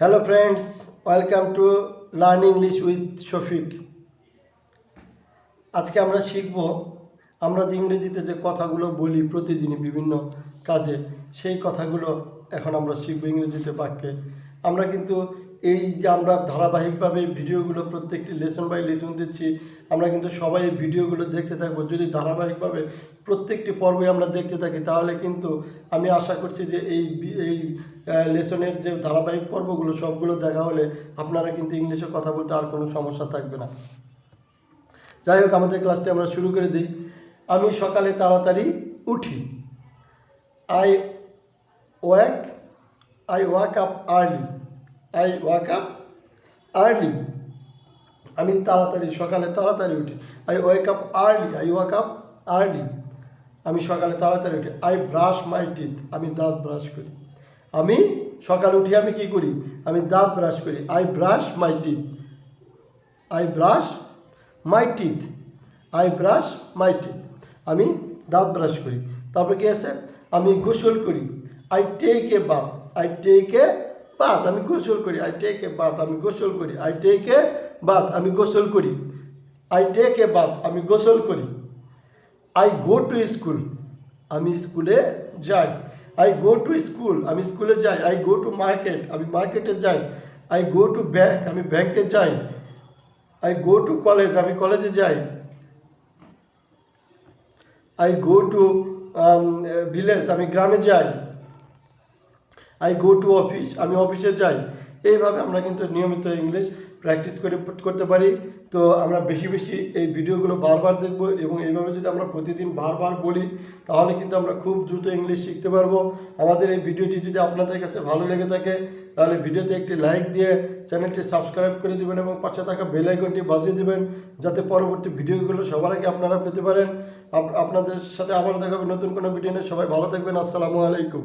Hello friends, welcome to learn English with Shafiq. আজকে আমরা শিখব, আমরা যে ইংরেজিতে যে কথাগুলো বলি প্রতিদিনই বিভিন্ন কাজে, সেই কথাগুলো এখন আমরা শিখব ইংরেজিতে বাক্যে। আমরা কিন্তু এই যে আমরা ধারাবাহিকভাবে ভিডিওগুলো প্রত্যেকটি লেসন বাই লেসন দিচ্ছি, আমরা কিন্তু সবাই এই ভিডিওগুলো দেখতে থাকবো। যদি ধারাবাহিকভাবে প্রত্যেকটি পর্বে আমরা দেখতে থাকি, তাহলে কিন্তু আমি আশা করছি যে এই লেসনের যে ধারাবাহিক পর্বগুলো সবগুলো দেখা হলে আপনারা কিন্তু ইংলিশে কথা বলতে আর কোনো সমস্যা থাকবে না। যাই হোক, আমাদের ক্লাসটি আমরা শুরু করে দিই। আমি সকালে তাড়াতাড়ি উঠি। I walk up early. আমি সকালে তাড়াতাড়ি উঠি। I walk up early. আমি সকালে তাড়াতাড়ি উঠি। I brush my teeth. আমি দাঁত ব্রাশ করি। আমি সকালে উঠে আমি কি করি? আমি দাঁত ব্রাশ করি। I brush my teeth. আমি দাঁত ব্রাশ করি। তারপরে কি আছে? আমি গোসল করি। I take a bath. আমি গোসল করি। আমি গোসল করি। I go to school. আমি স্কুলে যাই। আমি স্কুলে যাই। I go to market. আমি মার্কেটে যাই। I go to bank. আমি ব্যাংকে যাই। I go to college. আমি কলেজে যাই। I go to village. আমি গ্রামে যাই। I go to office. আমি অফিসে যাই। এইভাবে আমরা কিন্তু নিয়মিত ইংলিশ প্র্যাকটিস করতে পারি। তো আমরা বেশি বেশি এই ভিডিওগুলো বারবার দেখব, এবং এইভাবে যদি আমরা প্রতিদিন বারবার বলি, তাহলে কিন্তু আমরা খুব দ্রুত ইংলিশ শিখতে পারবো। আমাদের এই ভিডিওটি যদি আপনাদের কাছে ভালো লেগে থাকে, তাহলে ভিডিওতে একটি লাইক দিয়ে চ্যানেলটি সাবস্ক্রাইব করে দেবেন এবং পাশে থাকা বেল আইকনটি বাজিয়ে দেবেন, যাতে পরবর্তী ভিডিওগুলো সবার আগে আপনারা পেতে পারেন। আপনাদের সাথে আবার দেখা হবে নতুন কোনো ভিডিও নিয়ে। সবাই ভালো থাকবেন। আসসালামু আলাইকুম।